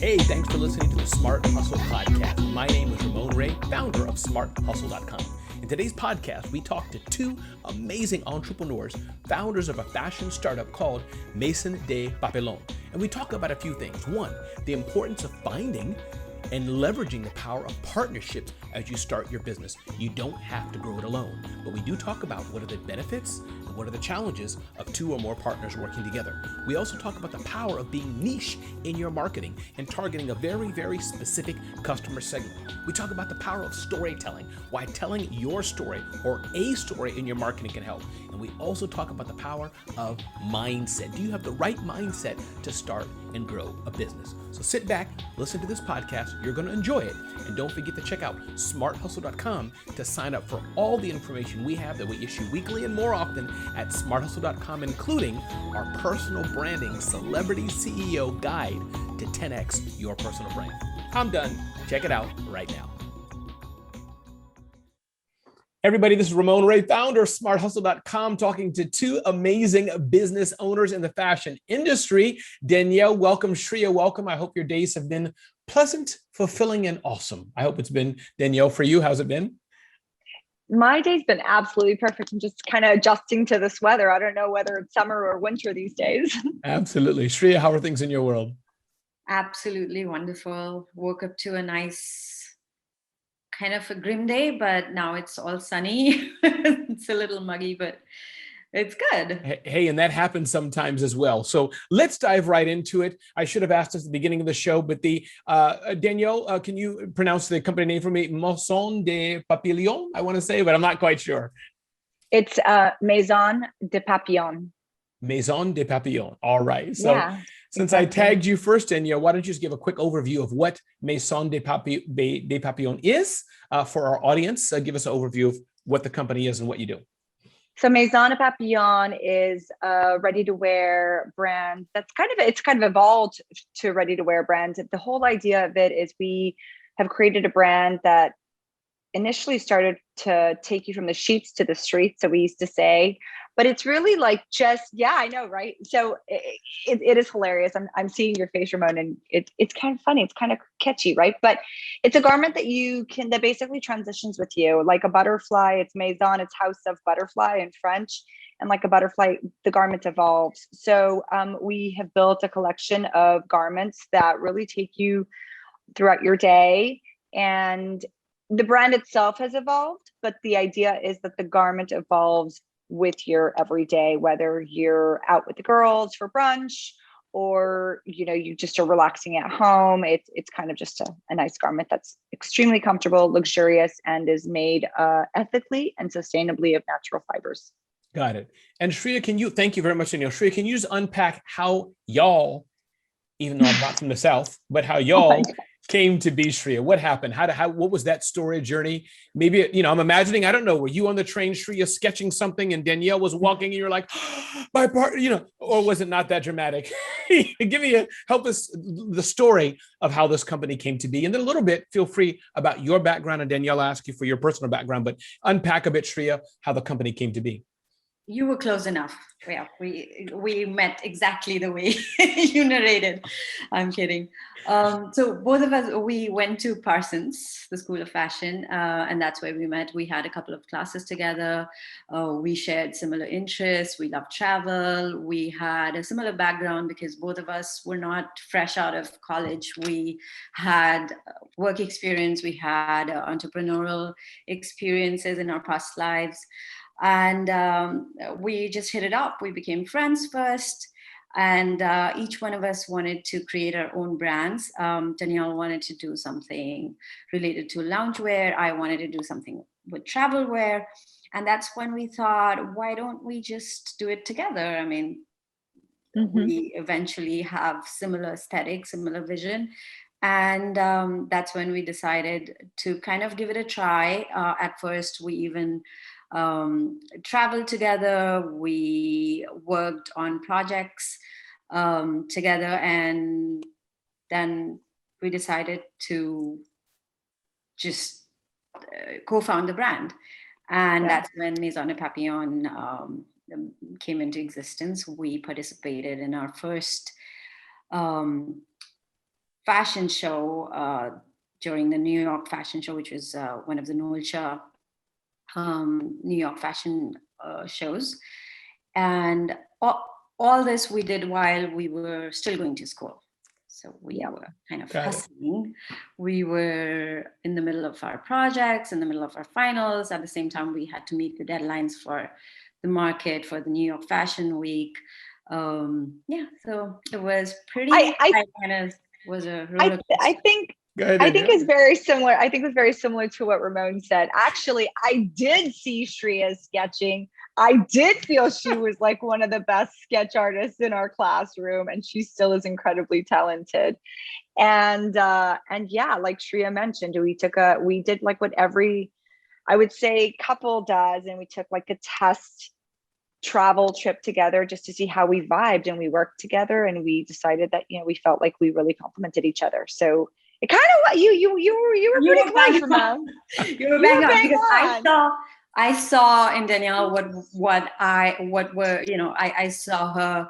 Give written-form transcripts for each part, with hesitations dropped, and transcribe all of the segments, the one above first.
Hey, thanks for listening to the Smart Hustle Podcast. My name is Ramon Ray, founder of smarthustle.com. In today's podcast, we talk to two amazing entrepreneurs, founders of a fashion startup called Maison de Papillon. And we talk about a few things. One, the importance of finding and leveraging the power of partnerships as you start your business. You don't have to grow it alone, but we do talk about what are the benefits and what are the challenges of two or more partners working together. We also talk about the power of being niche in your marketing and targeting a very, very specific customer segment. We talk about the power of storytelling, why telling your story or a story in your marketing can help. And we also talk about the power of mindset. Do you have the right mindset to start and grow a business? So sit back, listen to this podcast. You're going to enjoy it. And don't forget to check out smarthustle.com to sign up for all the information we have that we issue weekly and more often at smarthustle.com, including our personal branding celebrity CEO guide to 10x your personal brand. I'm done. Check it out right now. Everybody, this is Ramon Ray, founder of smarthustle.com, talking to two amazing business owners in the fashion industry. Danielle, welcome. Shriya, welcome. I hope your days have been pleasant, fulfilling, and awesome. I hope it's been. Danielle, for you, how's it been? My day's been absolutely perfect. I'm just kind of adjusting to this weather. I don't know whether it's summer or winter these days. Absolutely. Shriya, how are things in your world? Absolutely wonderful. Woke up to a nice kind of a grim day, but now it's all sunny. It's a little muggy, but it's good. Hey, and that happens sometimes as well. So let's dive right into it. I should have asked us at the beginning of the show, but Danielle, can you pronounce the company name for me? Maison de Papillon, I want to say, but I'm not quite sure. It's Maison de Papillon. Maison de Papillon. All right. So yeah, since I tagged you first, Danielle, why don't you just give a quick overview of what Maison de Papillon is for our audience? Give us an overview of what the company is and what you do. So Maison de Papillon is a ready-to-wear brand that's kind of evolved to ready-to-wear brands. The whole idea of it is we have created a brand that initially started to take you from the sheets to the streets, so we used to say, but it's really like just, yeah, I know, right? So it is hilarious. I'm seeing your face, Ramon, and it's kind of funny. It's kind of catchy, right? But it's a garment that basically transitions with you, like a butterfly. It's maison, it's house of butterfly in French, and like a butterfly, the garment evolves. So we have built a collection of garments that really take you throughout your day, and the brand itself has evolved, but the idea is that the garment evolves with your everyday, whether you're out with the girls for brunch or you just are relaxing at home. It's kind of just a nice garment that's extremely comfortable, luxurious, and is made ethically and sustainably of natural fibers. Got it. And Shriya, thank you very much, Danielle. Shriya, can you just unpack how y'all, even though I'm not from the South, but how y'all came to be Shriya? What happened? What was that story journey? Maybe, I'm imagining, I don't know, were you on the train, Shriya, sketching something and Danielle was walking and you're like, oh, my part, or was it not that dramatic? Help us the story of how this company came to be. And then a little bit, feel free about your background, and Danielle ask you for your personal background, but unpack a bit, Shriya, how the company came to be. You were close enough. Yeah, we met exactly the way you narrated. I'm kidding. So both of us, we went to Parsons, the School of Fashion, and that's where we met. We had a couple of classes together. We shared similar interests. We loved travel. We had a similar background because both of us were not fresh out of college. We had work experience. We had entrepreneurial experiences in our past lives. And we just hit it up. We became friends first, and each one of us wanted to create our own brands. Danielle wanted to do something related to loungewear. I wanted to do something with travel wear. And that's when we thought, why don't we just do it together? I mean, we eventually have similar aesthetic, similar vision. And that's when we decided to kind of give it a try. At first, we even traveled together. We worked on projects together, and then we decided to just co-found the brand. And that's when Maison de Papillon came into existence. We participated in our first fashion show during the New York Fashion Show, which was one of the Nolcha New York fashion shows. And all this we did while we were still going to school. So we were kind of hustling. We were in the middle of our projects, in the middle of our finals. At the same time, we had to meet the deadlines for the market, for the New York Fashion Week. So it was pretty. Was a roller coaster. I think it's very similar. I think it's very similar to what Ramon said. Actually, I did see Shriya sketching. I did feel she was like one of the best sketch artists in our classroom, and she still is incredibly talented. And yeah, like Shriya mentioned, we did like what every, I would say, couple does, and we took like a test travel trip together just to see how we vibed, and we worked together, and we decided that, you know, we felt like we really complemented each other. So it kind of, you were pretty close, Ramon. You were bang on, because I saw in Danielle I saw her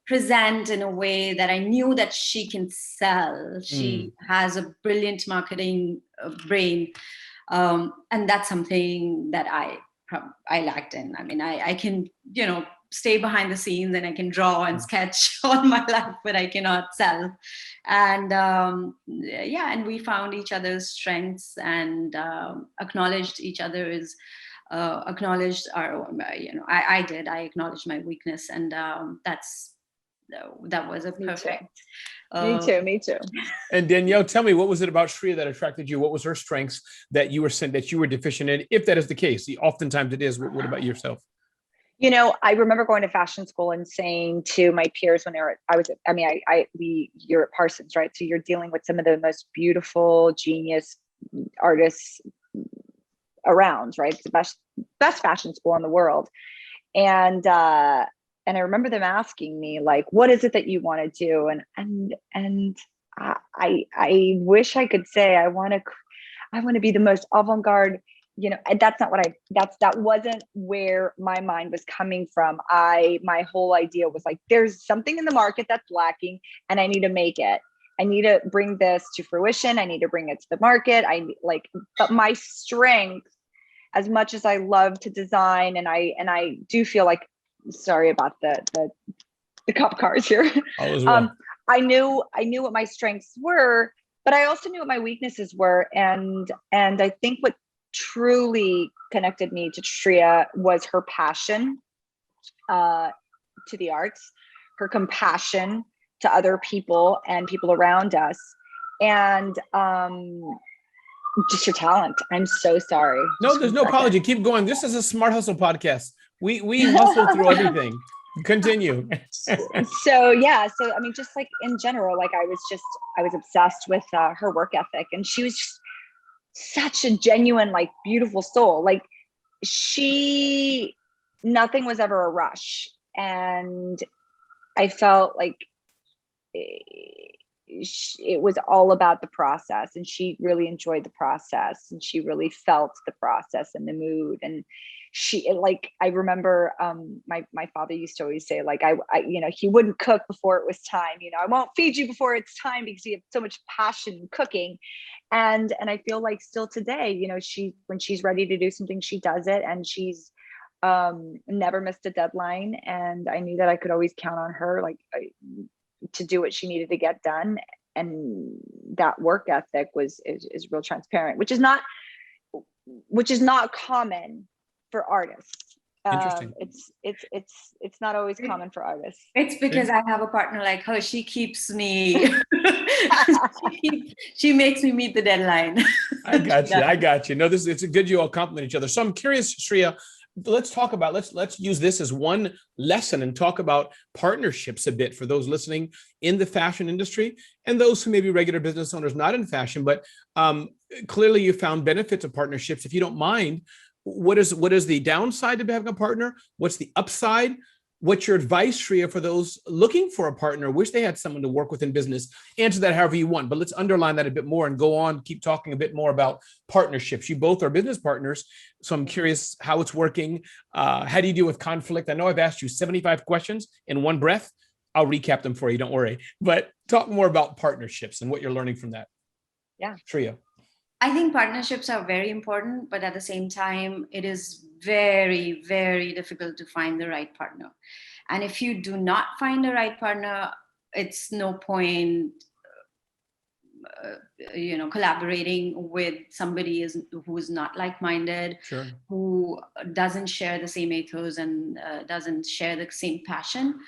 present in a way that I knew that she can sell. She has a brilliant marketing brain, and that's something that I lacked in. I mean, I can, stay behind the scenes and I can draw and sketch all my life, but I cannot sell. And and we found each other's strengths and acknowledged each other's, acknowledged our, I acknowledged my weakness, and that was a perfect. Me too. And Danielle, tell me, what was it about Shriya that attracted you? What was her strengths that you were deficient in? If that is the case, oftentimes it is. What about yourself? I remember going to fashion school and saying to my peers when you're at Parsons, right? So you're dealing with some of the most beautiful, genius artists around, right? It's the best fashion school in the world. And I remember them asking me, like, what is it that you want to do? And I wish I could say I want to be the most avant-garde, and that's not what that wasn't where my mind was coming from. My whole idea was like, there's something in the market that's lacking, and I need to make it. I need to bring this to fruition. I need to bring it to the market. But my strength, as much as I love to design, and I do feel like, sorry about the cop cars here. All is well. I knew what my strengths were, but I also knew what my weaknesses were. And I think what truly connected me to Shriya was her passion to the arts, her compassion to other people and people around us, and just her talent. I'm so sorry. No, there's no apology. Keep going. This is a Smart Hustle podcast. We hustle through everything. Continue. So I mean, just like in general, like I was obsessed with her work ethic, and she was just such a genuine, like, beautiful soul. Like, nothing was ever a rush, and I felt like it was all about the process, and she really enjoyed the process, and she really felt the process and the mood. And I remember my father used to always say, like, I he wouldn't cook before it was time. I won't feed you before it's time, because you have so much passion in cooking. And I feel like still today, when she's ready to do something, she does it, and she's never missed a deadline. And I knew that I could always count on her, to do what she needed to get done. And that work ethic is real transparent, which is not common for artists. Interesting. It's not always common for artists. It's because I have a partner like her. She keeps me. she makes me meet the deadline. I got you. No, it's a good you all compliment each other. So I'm curious, Shriya, let's use this as one lesson and talk about partnerships a bit for those listening in the fashion industry and those who may be regular business owners not in fashion, but clearly you found benefits of partnerships. If you don't mind, what is the downside of having a partner? What's the upside? What's your advice, Shriya, for those looking for a partner, wish they had someone to work with in business? Answer that however you want, but let's underline that a bit more and go on, keep talking a bit more about partnerships. You both are business partners, so I'm curious how it's working. How do you deal with conflict? I know I've asked you 75 questions in one breath. I'll recap them for you, don't worry. But talk more about partnerships and what you're learning from that. Yeah. Shriya. I think partnerships are very important, but at the same time, it is very, very difficult to find the right partner. And if you do not find the right partner, it's no point, collaborating with somebody who is not like-minded, Sure. who doesn't share the same ethos and doesn't share the same passion.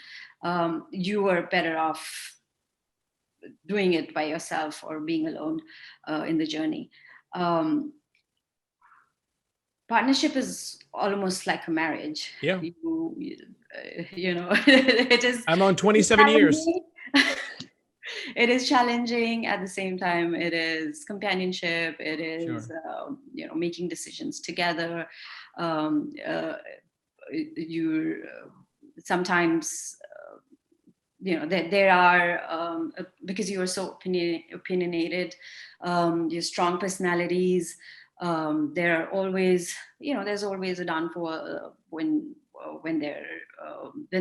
You are better off doing it by yourself or being alone in the journey. Partnership is almost like a marriage. Yeah. It is. I'm on 27 years. It is challenging. At the same time, it is companionship. It is, making decisions together. You sometimes, there are, because you are so opinionated, your strong personalities. There are always, there's always a downfall when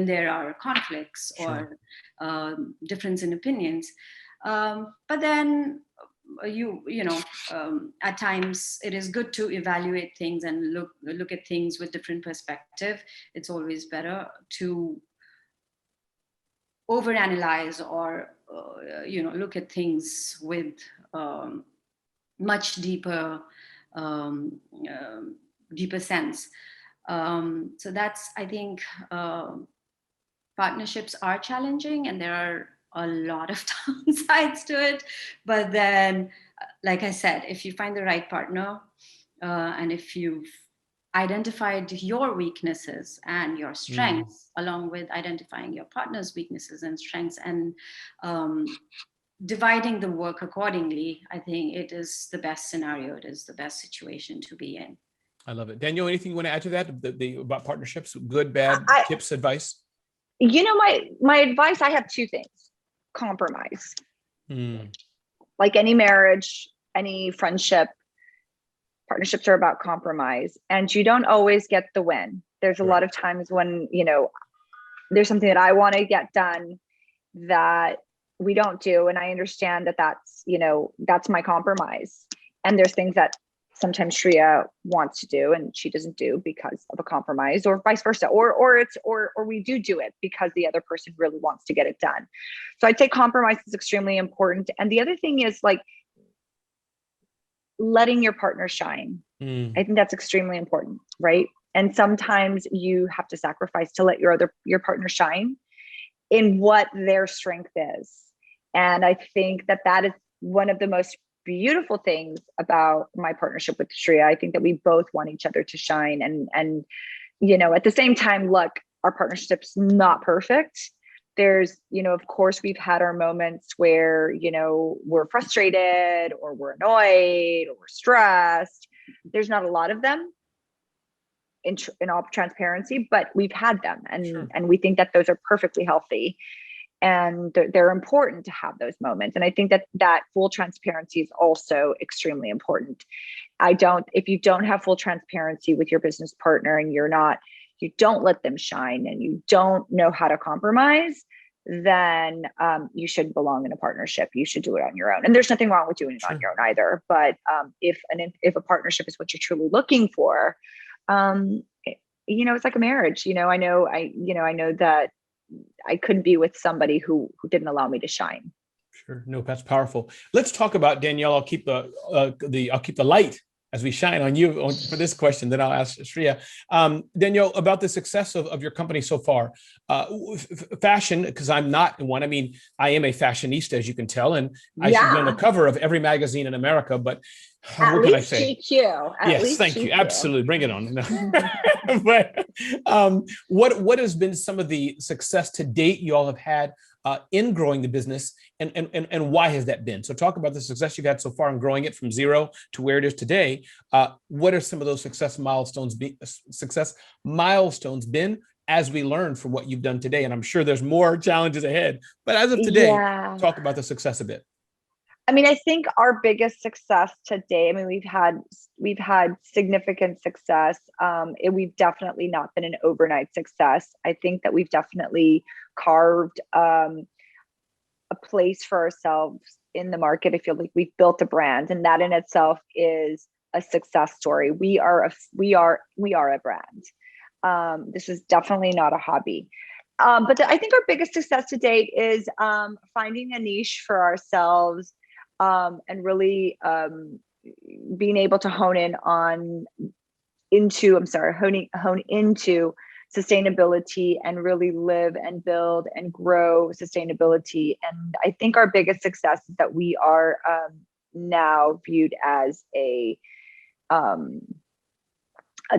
there are conflicts or difference in opinions. But then at times it is good to evaluate things and look at things with different perspective. It's always better to overanalyze or look at things with much deeper sense. So that's, I think, partnerships are challenging, and there are a lot of downsides to it. But then, like I said, if you find the right partner, and if you've identified your weaknesses and your strengths, along with identifying your partner's weaknesses and strengths, and dividing the work accordingly, I think it is the best scenario. It is the best situation to be in. I love it. Danielle, anything you want to add to that about partnerships? Good, bad, tips, advice? My advice, I have two things. Compromise. Like any marriage, any friendship, partnerships are about compromise, and you don't always get the win. There's a lot of times when, there's something that I want to get done that we don't do. And I understand that that's my compromise. And there's things that sometimes Shriya wants to do and she doesn't do because of a compromise, or vice versa, or we do it because the other person really wants to get it done. So I'd say compromise is extremely important. And the other thing is like letting your partner shine. I think that's extremely important, right? And sometimes you have to sacrifice to let your partner shine in what their strength is. And I think that is one of the most beautiful things about my partnership with Shriya. I think that we both want each other to shine, and at the same time, look, our partnership's not perfect. There's, of course, we've had our moments where, we're frustrated or we're annoyed or we're stressed. There's not a lot of them in all transparency, but we've had them, and we think that those are perfectly healthy. And they're important to have those moments. And I think that full transparency is also extremely important. If you don't have full transparency with your business partner and you don't let them shine and you don't know how to compromise, then you shouldn't belong in a partnership. You should do it on your own. And there's nothing wrong with doing it on your own either. But if a partnership is what you're truly looking for, it's like a marriage. I know that I couldn't be with somebody who didn't allow me to shine. Sure. No, that's powerful. Let's talk about, Danielle. I'll keep the light as we shine on you for this question. Then I'll ask Shriya. Danielle, about the success of your company so far. Fashion, because I'm not one. I mean, I am a fashionista, as you can tell, and I should be on the cover of every magazine in America. But what can I say? GQ. Yes, thank you. Absolutely, bring it on. But what has been some of the success to date you all have had in growing the business, and why has that been? So talk about the success you've had so far in growing it from zero to where it is today. What are some of those success milestones been as we learn from what you've done today? And I'm sure there's more challenges ahead, but as of today, talk about the success a bit. I mean, I think our biggest success today, we've had significant success. We've definitely not been an overnight success. I think that we've definitely carved a place for ourselves in the market. I feel like we've built a brand, and that in itself is a success story. We are a brand. This is definitely not a hobby. But I think our biggest success to date is finding a niche for ourselves, and really being able to hone into sustainability and really live and build and grow sustainability. And I think our biggest success is that we are now viewed as a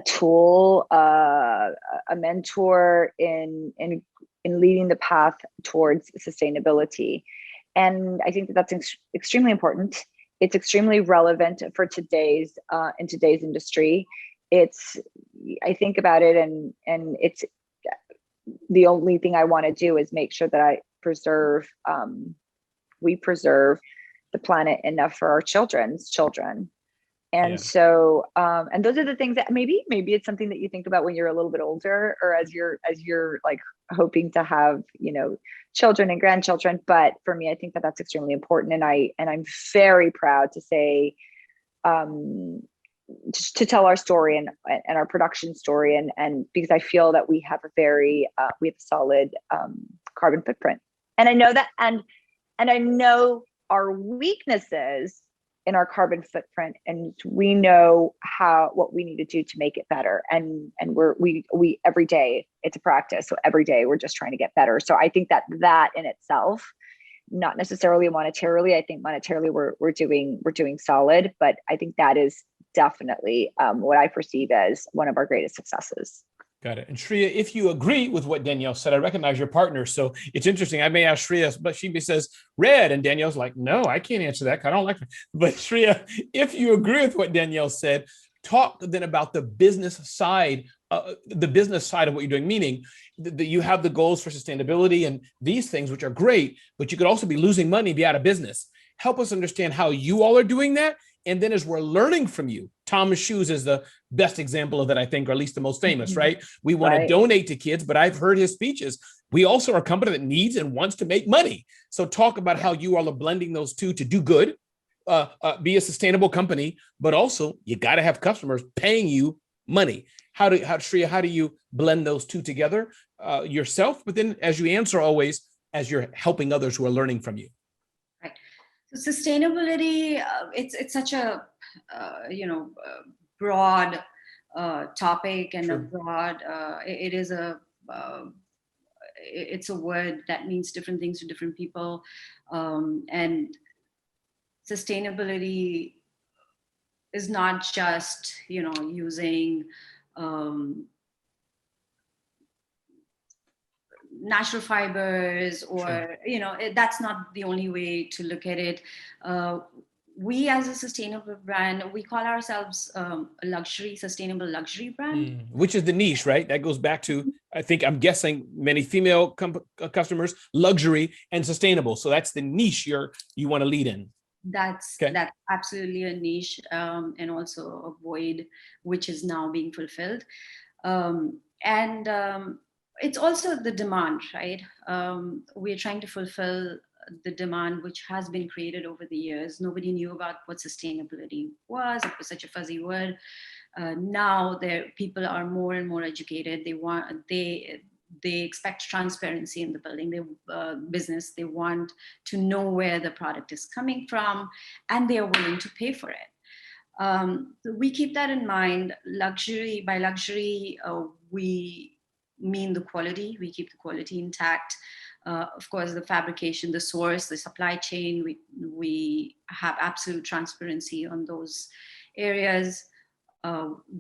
tool, a mentor in leading the path towards sustainability. And I think that that's extremely important. It's extremely relevant for today's in today's industry. I think about it, and it's the only thing I want to do is make sure that we preserve the planet enough for our children's children. And so, and those are the things that maybe it's something that you think about when you're a little bit older, or as you're like hoping to have, children and grandchildren. But for me, I think that that's extremely important. And I'm very proud to say, to tell our story and our production story. And because I feel that we have a solid carbon footprint. And I know that, and I know our weaknesses in our carbon footprint, and we know what we need to do to make it better. And we every day, it's a practice. So every day we're just trying to get better. So I think that in itself, not necessarily monetarily, I think monetarily we're doing solid, but I think that is definitely what I perceive as one of our greatest successes. Got it. And Shriya, if you agree with what Danielle said, I recognize your partner. So it's interesting. I may ask Shriya, but she says red. And Danielle's like, no, I can't answer that. I don't like it. But Shriya, if you agree with what Danielle said, talk then about the business side of what you're doing, meaning that you have the goals for sustainability and these things, which are great, but you could also be losing money, be out of business. Help us understand how you all are doing that. And then as we're learning from you, Thomas Shoes is the best example of that, I think, or at least the most famous, right? We want to donate to kids, but I've heard his speeches. We also are a company that needs and wants to make money. So talk about how you all are blending those two to do good, be a sustainable company, but also you got to have customers paying you money. Shriya, how do you blend those two together yourself? But then as you answer always, as you're helping others who are learning from you. Right. So sustainability, it's such a broad topic, and a broad. It's a word that means different things to different people, and sustainability is not just using natural fibers, or that's not the only way to look at it. We as a sustainable brand, we call ourselves a sustainable luxury brand. Which is the niche, right? That goes back to, I'm guessing many female customers, luxury and sustainable. So that's the niche you want to lead in. That's absolutely a niche, and also a void which is now being fulfilled. It's also the demand, right? We're trying to fulfill the demand which has been created over the years. Nobody knew about what sustainability was. It was such a fuzzy word. Now people are more and more educated. They expect transparency in the building, business. They want to know where the product is coming from, and they are willing to pay for it. So we keep that in mind. By luxury, we mean the quality. We keep the quality intact. Of course, the fabrication, the source, the supply chain, we have absolute transparency on those areas.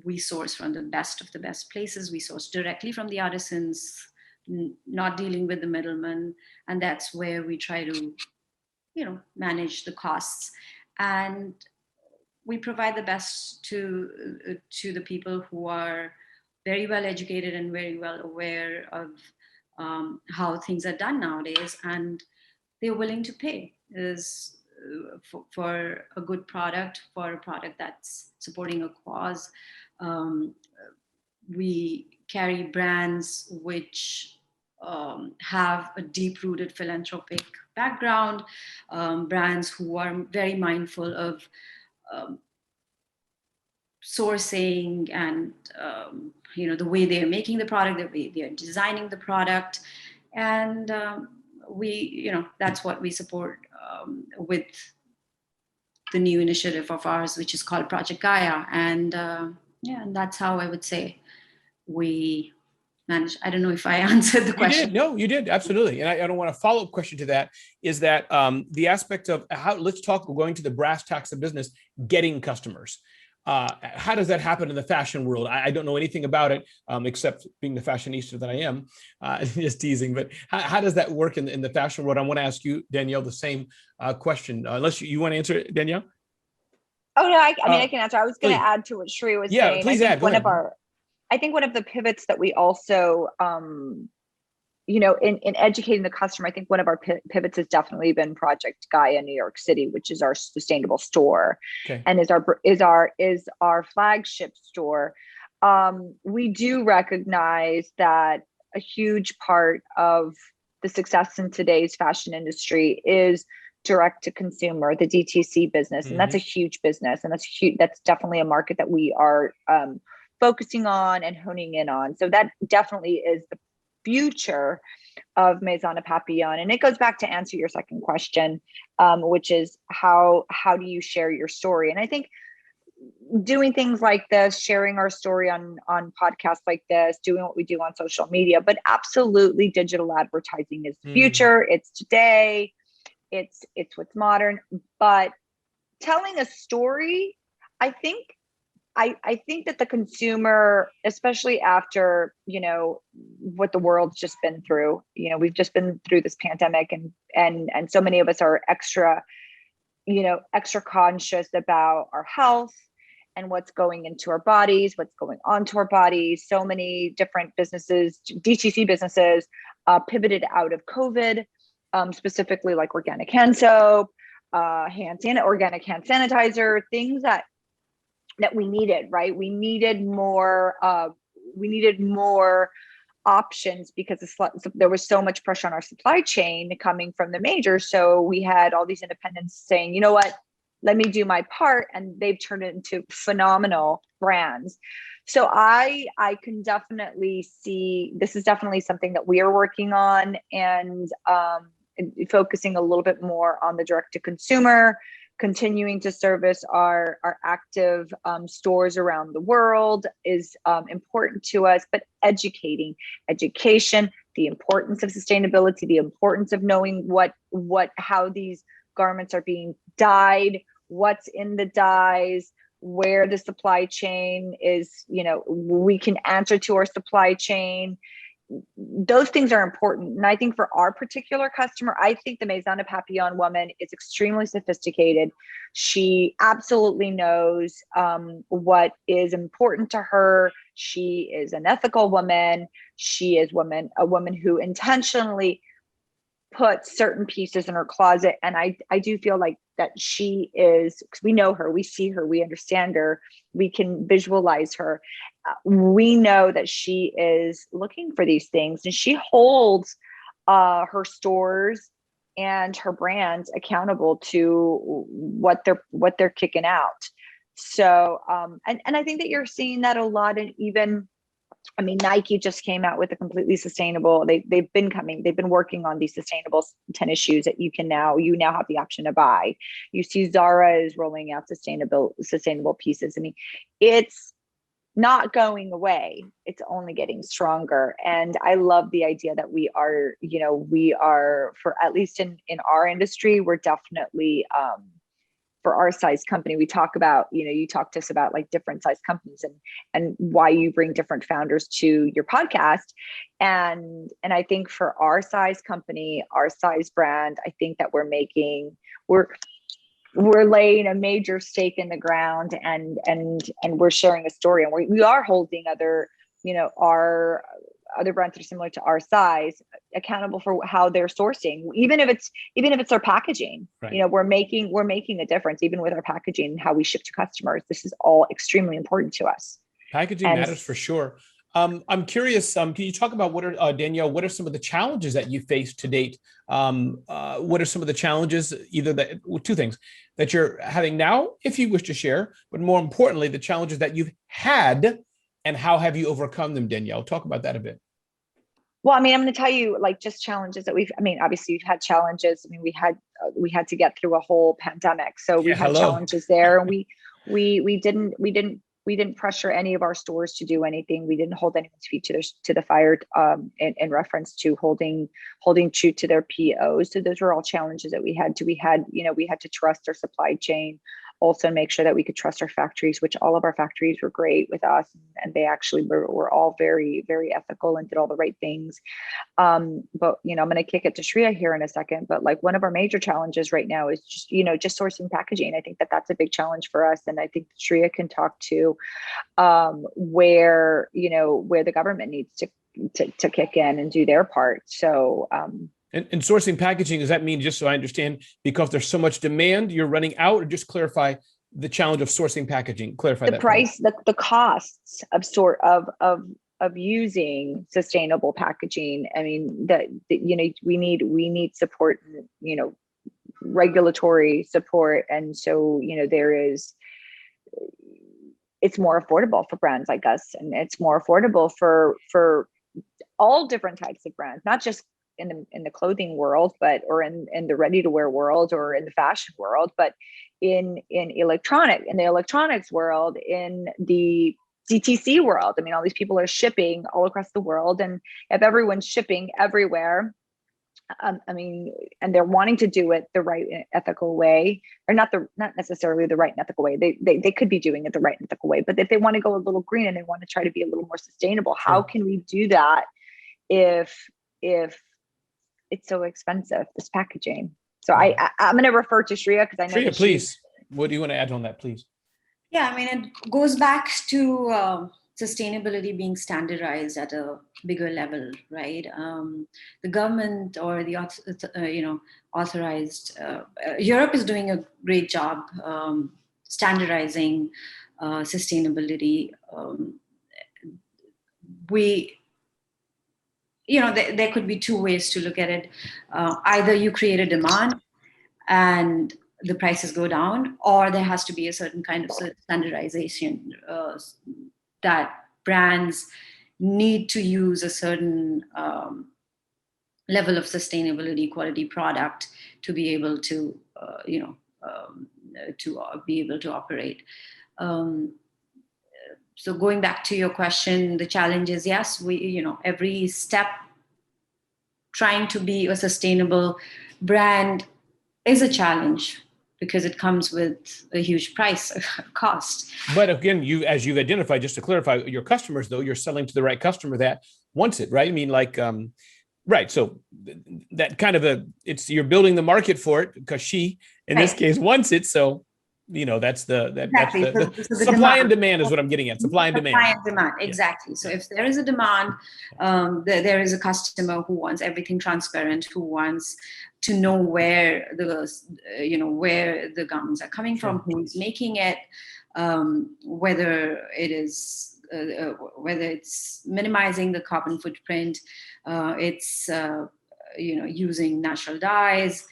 We source from the best of the best places. We source directly from the artisans, not dealing with the middlemen. And that's where we try to, manage the costs. And we provide the best to the people who are very well educated and very well aware of how things are done nowadays, and they're willing to pay for a good product, for a product that's supporting a cause. We carry brands which have a deep-rooted philanthropic background, brands who are very mindful of sourcing and the way they are making the product, the way they are designing the product, and that's what we support with the new initiative of ours, which is called Project Gaia, and and that's how I would say we manage. I don't know if I answered the question. You did. No, you did. Absolutely. And I don't want a follow-up question to that is that the aspect of how, let's talk, we're going to the brass tacks of business, getting customers. How does that happen in the fashion world? I don't know anything about it, except being the fashionista that I am, just teasing, but how does that work in the fashion world? I want to ask you, Danielle, the same question, unless you want to answer it, Danielle? Oh, no, I mean, I can answer. I was going to add to what Shriya was saying. Yeah, please add. I think one of the pivots that we also, in educating the customer, I think one of our pivots has definitely been Project Gaia New York City, which is our sustainable store, and is our flagship store. We do recognize that a huge part of the success in today's fashion industry is direct to consumer, the DTC business, and that's a huge business, and that's definitely a market that we are focusing on and honing in on. So that definitely is the future of Maison de Papillon. And it goes back to answer your second question, which is how do you share your story? And I think doing things like this, sharing our story on podcasts like this, doing what we do on social media, but absolutely digital advertising is the future. It's today. It's what's modern. But telling a story, I think that the consumer, especially after, what the world's just been through, we've just been through this pandemic, and so many of us are extra conscious about our health and what's going into our bodies, what's going onto our bodies. So many different businesses, DTC businesses, pivoted out of COVID, specifically like organic hand soap, organic hand sanitizer, things that we needed, right? We needed more options because there was so much pressure on our supply chain coming from the majors. So we had all these independents saying, you know what, let me do my part. And they've turned it into phenomenal brands. So I can definitely see, this is definitely something that we are working on, and focusing a little bit more on the direct to consumer, continuing to service our active stores around the world is important to us, but education, the importance of sustainability, the importance of knowing how these garments are being dyed, what's in the dyes, where the supply chain is, we can answer to our supply chain. Those things are important. And I think for our particular customer, I think the Maison de Papillon woman is extremely sophisticated. She absolutely knows what is important to her. She is an ethical woman. She is a woman who intentionally puts certain pieces in her closet. And I do feel like that she is, because we know her, we see her, we understand her, we can visualize her. We know that she is looking for these things, and she holds her stores and her brands accountable to what they're kicking out. So and I think that you're seeing that a lot. And even, I mean, Nike just came out with a completely sustainable, they've been working on these sustainable tennis shoes that you now have the option to buy. You see Zara is rolling out sustainable pieces. I mean, it's not going away. It's only getting stronger. And I love the idea that we are, for at least in our industry, we're definitely, for our size company, we talk about, you talk to us about like different size companies and why you bring different founders to your podcast. And I think for our size company, our size brand, I think that we're laying a major stake in the ground, and we're sharing a story, and we are holding other brands that are similar to our size accountable for how they're sourcing, even if it's their packaging. Right. We're making a difference even with our packaging and how we ship to customers. This is all extremely important to us. Packaging matters for sure. I'm curious, can you talk about Danielle, what are some of the challenges that you faced to date? What are some of the challenges, two things that you're having now, if you wish to share, but more importantly, the challenges that you've had and how have you overcome them, Danielle? Talk about that a bit. Well, I mean, I'm going to tell you, like, just challenges that obviously we've had challenges. I mean, we had to get through a whole pandemic. So we had challenges there, and we didn't pressure any of our stores to do anything. We didn't hold anyone's feet to the fire in reference to holding true to their POs. So those were all challenges that we had to trust our supply chain, also make sure that we could trust our factories, which all of our factories were great with us, and they actually were all very, very ethical and did all the right things. But I'm going to kick it to Shriya here in a second. But like, one of our major challenges right now is just sourcing packaging. I think that's a big challenge for us, and I think Shriya can talk to where the government needs to kick in and do their part. So. And sourcing packaging, does that mean, just so I understand, because there's so much demand, you're running out, or just clarify the challenge of sourcing packaging? Clarify the price, the costs of using sustainable packaging. I mean, we need support, regulatory support, and so it's more affordable for brands like us, and it's more affordable for all different types of brands, not just in the clothing world, or in the ready-to-wear world, or in the fashion world, but in the electronics world, in the DTC world. I mean, all these people are shipping all across the world, and if everyone's shipping everywhere, and they're wanting to do it the right ethical way, or not necessarily the right ethical way. They could be doing it the right ethical way, but if they want to go a little green and they want to try to be a little more sustainable, how can we do that if it's so expensive, this packaging? So I'm going to refer to Shriya, because I know. Shriya, please. What do you want to add on that, please? Yeah, I mean, it goes back to sustainability being standardized at a bigger level, right? The government, or the authorized, Europe is doing a great job standardizing sustainability. There could be two ways to look at it. Either you create a demand and the prices go down, or there has to be a certain kind of standardization that brands need to use a certain level of sustainability quality product to be able to, be able to operate. So going back to your question, the challenge is, yes, every step trying to be a sustainable brand is a challenge, because it comes with a huge price cost. But again, as you've identified, just to clarify, your customers, though, you're selling to the right customer that wants it, right? I mean, right. So that kind of you're building the market for it, because she, in this case, wants it. So, that's the supply demand. And demand is what I'm getting at. Supply and demand. Exactly. So if there is a demand, there is a customer who wants everything transparent, who wants to know where the garments are coming from, who is making it, whether it's minimizing the carbon footprint, it's using natural dyes.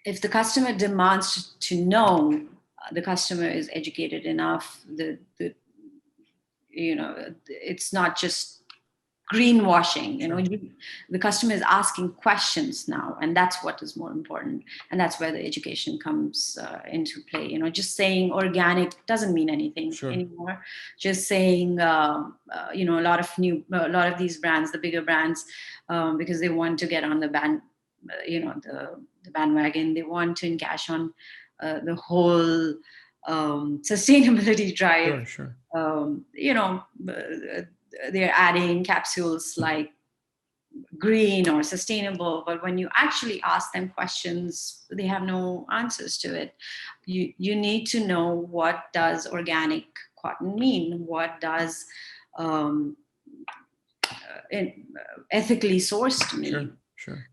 If the customer demands to know, the customer is educated enough. It's not just greenwashing. The customer is asking questions now, and that's what is more important. And that's where the education comes into play. Just saying organic doesn't mean anything anymore. Just saying, a lot of these brands, the bigger brands, because they want to get on the the bandwagon, they want to encash on the whole sustainability drive. Sure. They're adding capsules like green or sustainable, but when you actually ask them questions, they have no answers to it. You need to know, what does organic cotton mean? What does ethically sourced mean? Sure.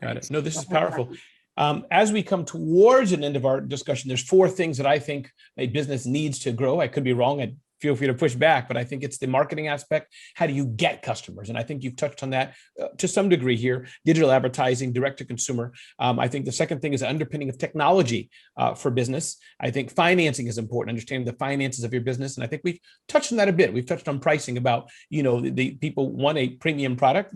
Got it. No, this is powerful. As we come towards an end of our discussion, there's 4 things that I think a business needs to grow. I could be wrong. feel free to push back, but I think it's the marketing aspect. How do you get customers? And I think you've touched on that to some degree here, digital advertising, direct to consumer. I think the second thing is the underpinning of technology for business. I think financing is important, understanding the finances of your business. And I think we've touched on that a bit. We've touched on pricing about, the people want a premium product,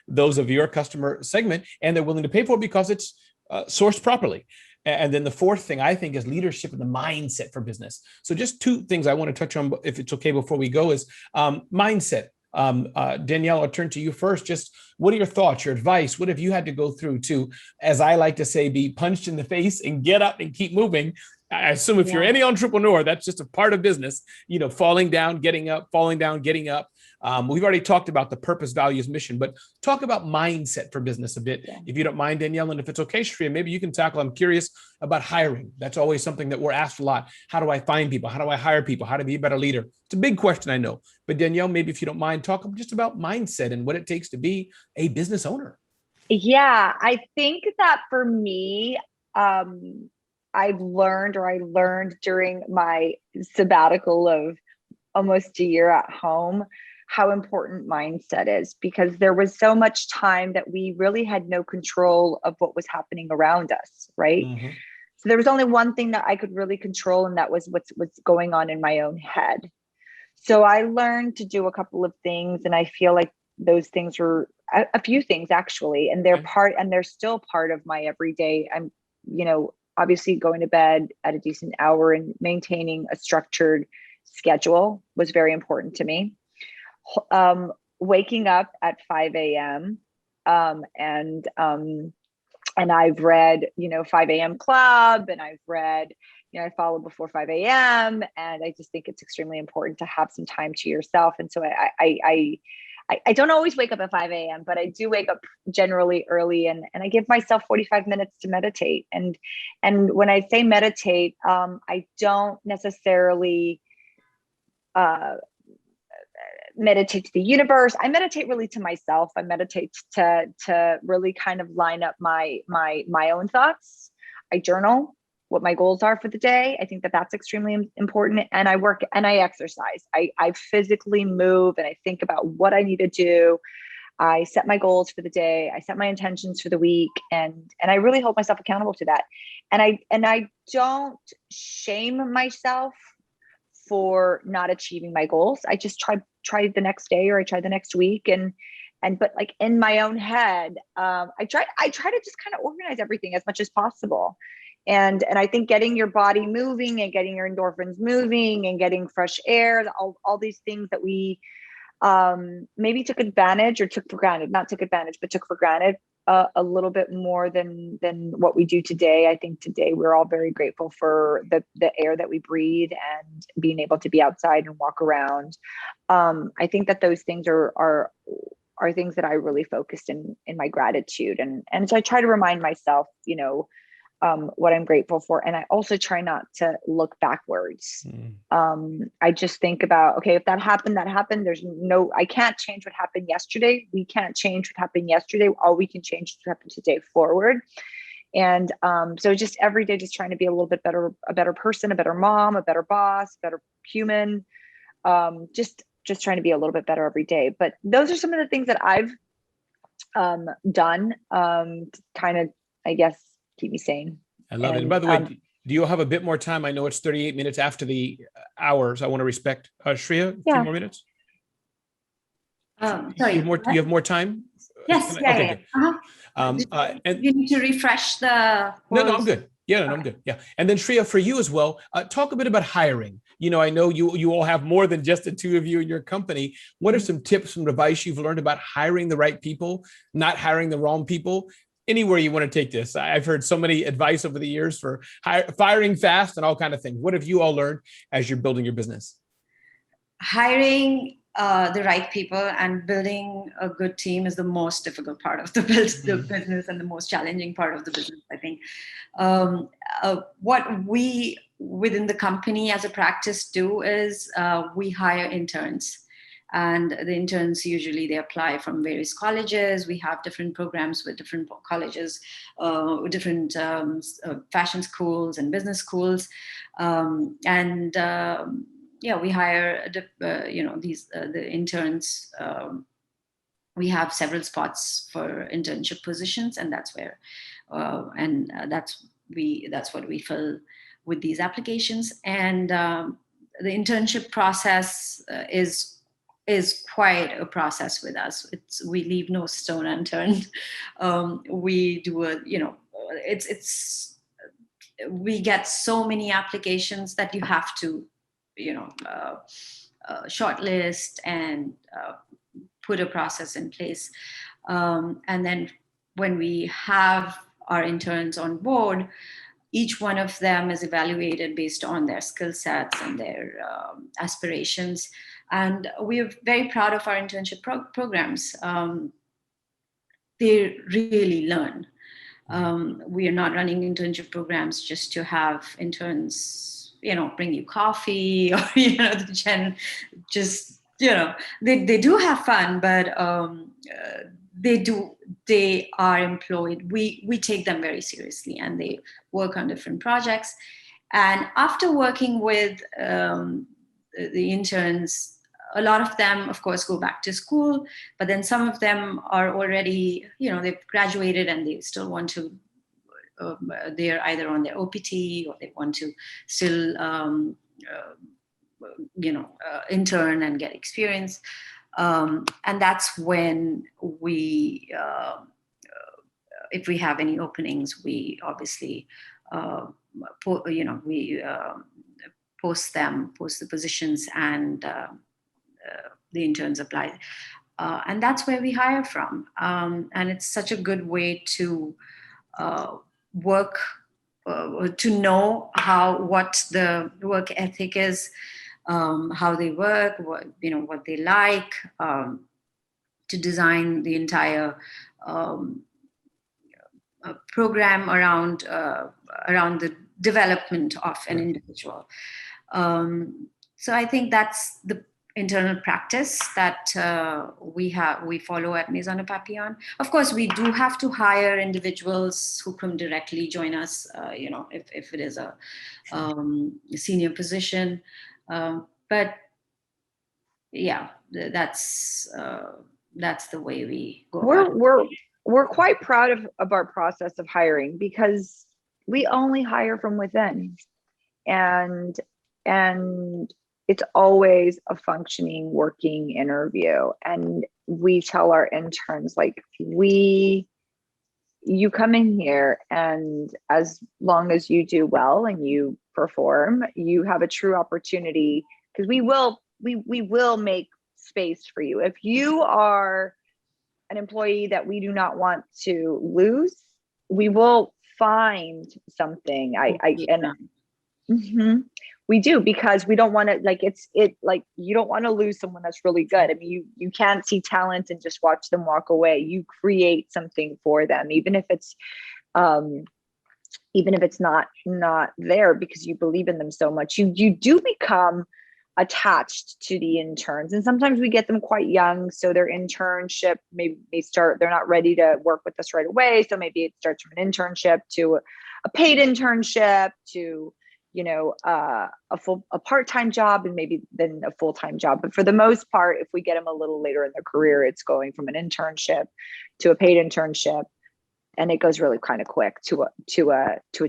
those of your customer segment, and they're willing to pay for it because it's sourced properly. And then the fourth thing I think is leadership and the mindset for business. So just two things I want to touch on, if it's okay, before we go, is mindset. Danielle, I'll turn to you first. Just what are your thoughts, your advice? What have you had to go through to, as I like to say, be punched in the face and get up and keep moving? I assume if you're any entrepreneur, that's just a part of business, falling down, getting up, falling down, getting up. We've already talked about the purpose, values, mission, but talk about mindset for business a bit, if you don't mind, Danielle. And if it's okay, Shriya, maybe you can tackle, I'm curious about hiring. That's always something that we're asked a lot. How do I find people? How do I hire people? How to be a better leader? It's a big question, I know. But Danielle, maybe if you don't mind, talk just about mindset and what it takes to be a business owner. Yeah, I think that for me, I learned during my sabbatical of almost a year at home how important mindset is, because there was so much time that we really had no control of what was happening around us, right? Mm-hmm. So there was only one thing that I could really control, and that was what's going on in my own head. So I learned to do a couple of things, and I feel like those things were a few things actually, and they're still part of my everyday. I'm, obviously going to bed at a decent hour and maintaining a structured schedule was very important to me. Waking up at 5 a.m. And I've read, 5 a.m. Club, and I've read, I follow before 5 a.m. And I just think it's extremely important to have some time to yourself. And so I don't always wake up at 5 a.m., but I do wake up generally early, and I give myself 45 minutes to meditate. And when I say meditate, I don't necessarily meditate to the universe. I meditate really to myself. I meditate to really kind of line up my own thoughts. I journal what my goals are for the day. I think that that's extremely important. And I work and I exercise. I physically move, and I think about what I need to do. I set my goals for the day. I set my intentions for the week, and I really hold myself accountable to that. And I don't shame myself for not achieving my goals. I just try the next day, or I try the next week, but like in my own head, I try to just kind of organize everything as much as possible. And I think getting your body moving and getting your endorphins moving and getting fresh air, all these things that we maybe took for granted a little bit more than what we do today. I think today we're all very grateful for the air that we breathe and being able to be outside and walk around. I think that those things are things that I really focused in my gratitude. And so I try to remind myself, what I'm grateful for. And I also try not to look backwards. I just think about, okay, if that happened, that happened. I can't change what happened yesterday. We can't change what happened yesterday. All we can change is what happened today forward. And so just every day, just trying to be a little bit better, a better person, a better mom, a better boss, a better human, just trying to be a little bit better every day. But those are some of the things that I've done to kind of, I guess, keep me sane. I love it. And by the way, do you have a bit more time? I know it's 38 minutes after the hours. I want to respect Shriya. A few more minutes. Sorry. You have more time? Yes. Yeah. And you need to refresh the. No, I'm good. Yeah, no, I'm good. Yeah. And then Shriya, for you as well, talk a bit about hiring. I know you all have more than just the two of you in your company. What are some tips, some advice you've learned about hiring the right people, not hiring the wrong people? Anywhere you want to take this. I've heard so many advice over the years for firing fast and all kind of things. What have you all learned as you're building your business? Hiring the right people and building a good team is the most difficult part of the business and the most challenging part of the business, I think. What we within the company as a practice do is we hire interns. And the interns, usually they apply from various colleges. We have different programs with different colleges, different fashion schools and business schools. we hire the interns. We have several spots for internship positions, and that's where, that's what we fill with these applications. And the internship process is quite a process with us. We leave no stone unturned. We do we get so many applications that you have to, shortlist and put a process in place. And then when we have our interns on board, each one of them is evaluated based on their skill sets and their aspirations. And we're very proud of our internship programs. They really learn. We are not running internship programs just to have interns, bring you coffee or, they do have fun, but they are employed. We take them very seriously, and they work on different projects. And after working with the interns, a lot of them, of course, go back to school, but then some of them are already, they've graduated and they still want to, they're either on their OPT or they want to still, intern and get experience. And that's when we, if we have any openings, we obviously, post the positions, and the interns apply. And that's where we hire from. And it's such a good way to work, to know what the work ethic is, how they work, what they like, to design the entire program around the development of an individual. So I think that's the internal practice that we follow at Maison de Papillon. Of course, we do have to hire individuals who can directly join us, if it is a senior position. But yeah, that's the way we go. We're quite proud of our process of hiring, because we only hire from within, and it's always a functioning, working interview. And we tell our interns, like, you come in here, and as long as you do well and you perform, you have a true opportunity, because we will make space for you. If you are an employee that we do not want to lose, we will find something. We do, because we don't want to, you don't want to lose someone that's really good. I mean, you can't see talent and just watch them walk away. You create something for them, even if it's not there, because you believe in them so much. You do become attached to the interns, and sometimes we get them quite young, so their internship, maybe they're not ready to work with us right away, so maybe it starts from an internship to a paid internship to a part-time job, and maybe then a full-time job. But for the most part, if we get them a little later in their career, it's going from an internship to a paid internship, and it goes really kind of quick to a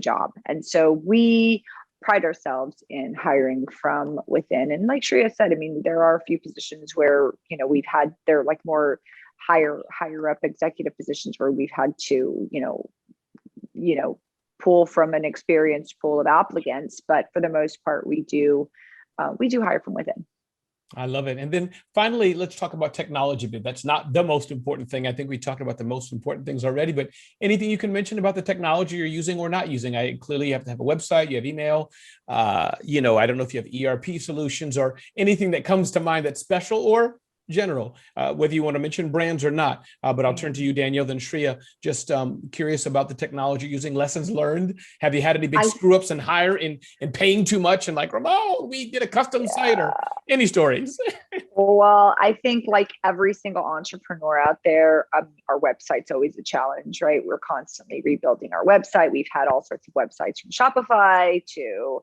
job. And so we pride ourselves in hiring from within. And like Shriya said, I mean, there are a few positions where they're like more higher up executive positions where we've had to pull from an experienced pool of applicants, but for the most part, we do hire from within. I love it. And then finally, let's talk about technology. But that's not the most important thing. I think we talked about the most important things already, but anything you can mention about the technology you're using or not using? Clearly you have to have a website, you have email, I don't know if you have ERP solutions or anything that comes to mind that's special or general, whether you want to mention brands or not. But I'll turn to you, Danielle, then Shriya. Just curious about the technology using, lessons learned. Have you had any big screw ups in hiring and paying too much and like, Ramon, we did a custom site, or any stories? Well, I think like every single entrepreneur out there, our website's always a challenge, right? We're constantly rebuilding our website. We've had all sorts of websites from Shopify to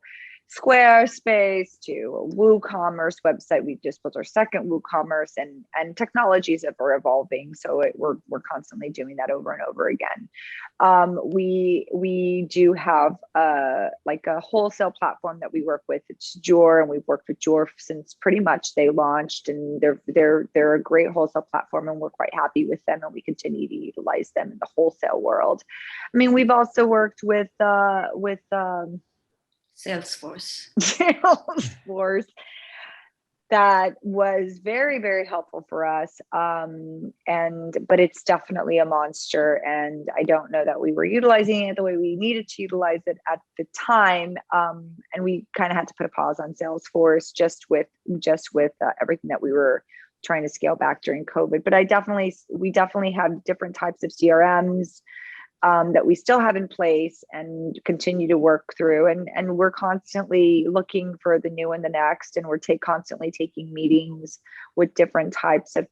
Squarespace to WooCommerce website. We just built our second WooCommerce, and technologies are evolving. So we're constantly doing that over and over again. We do have like a wholesale platform that we work with. It's Jor, and we've worked with Jor since pretty much they launched, and they're a great wholesale platform, and we're quite happy with them, and we continue to utilize them in the wholesale world. I mean, we've also worked with Salesforce. Salesforce. That was very, very helpful for us. But it's definitely a monster. And I don't know that we were utilizing it the way we needed to utilize it at the time. And we kind of had to put a pause on Salesforce just with everything that we were trying to scale back during COVID. But we definitely have different types of CRMs that we still have in place and continue to work through. And we're constantly looking for the new and the next. And we're constantly taking meetings with different types of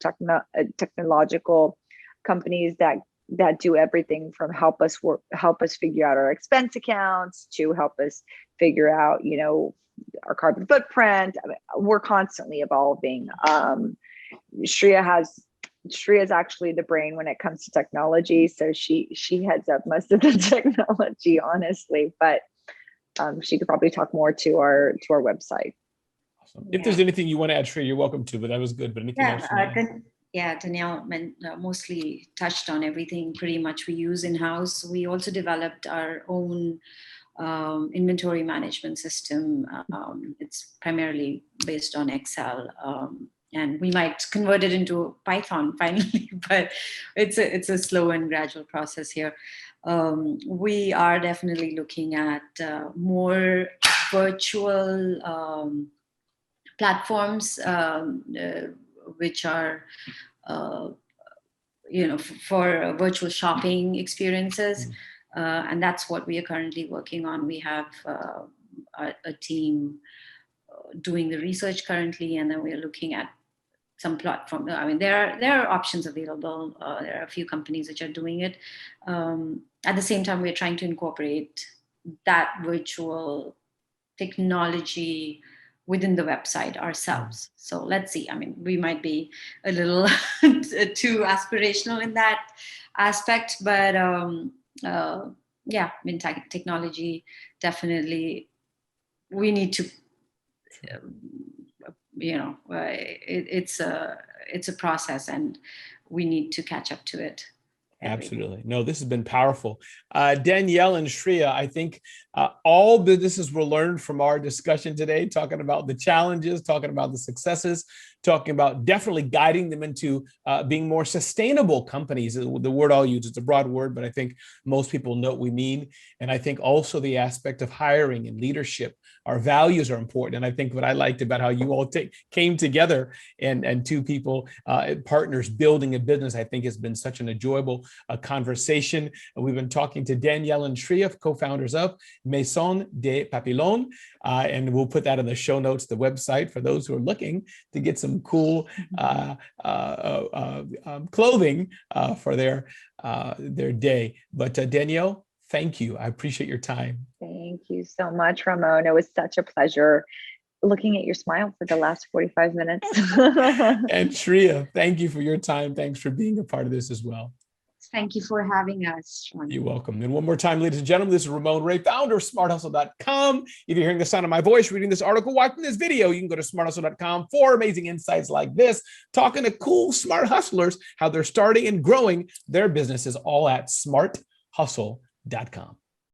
technological companies that do everything from help us figure out our expense accounts to help us figure out, our carbon footprint. I mean, we're constantly evolving. Shriya is actually the brain when it comes to technology. So she heads up most of the technology, honestly, but she could probably talk more to our website. Awesome. If there's anything you want to add, Shriya, you're welcome to, but that was good. But anything else? Danielle mostly touched on everything pretty much we use in-house. We also developed our own inventory management system. It's primarily based on Excel. And we might convert it into Python finally, but it's a slow and gradual process here. We are definitely looking at more virtual platforms, which are, for virtual shopping experiences. And that's what we are currently working on. We have a team doing the research currently, and then we're looking at some platform. I mean, there are options available. There are a few companies which are doing it. At the same time, we're trying to incorporate that virtual technology within the website ourselves. So let's see. I mean, we might be a little too aspirational in that aspect, but technology definitely we need to. It's a process, and we need to catch up to it. Absolutely. No, this has been powerful. Danielle and Shriya, I think all businesses will learn from our discussion today, talking about the challenges, talking about the successes, talking about definitely guiding them into being more sustainable companies. The word I'll use, it's a broad word, but I think most people know what we mean. And I think also the aspect of hiring and leadership, our values are important. And I think what I liked about how you all came together and two people, partners building a business, I think has been such an enjoyable conversation. We've been talking to Danielle and Shriya, co-founders of Maison de Papillon. And we'll put that in the show notes, the website, for those who are looking to get some cool clothing for their day. But Danielle, thank you. I appreciate your time. Thank you so much, Ramon. It was such a pleasure looking at your smile for the last 45 minutes. And Shriya, thank you for your time. Thanks for being a part of this as well. Thank you for having us, Sean. You're welcome. And one more time, ladies and gentlemen, this is Ramon Ray, founder of smarthustle.com. If you're hearing the sound of my voice, reading this article, watching this video, you can go to smarthustle.com for amazing insights like this, talking to cool, smart hustlers, how they're starting and growing their businesses, all at smarthustle.com.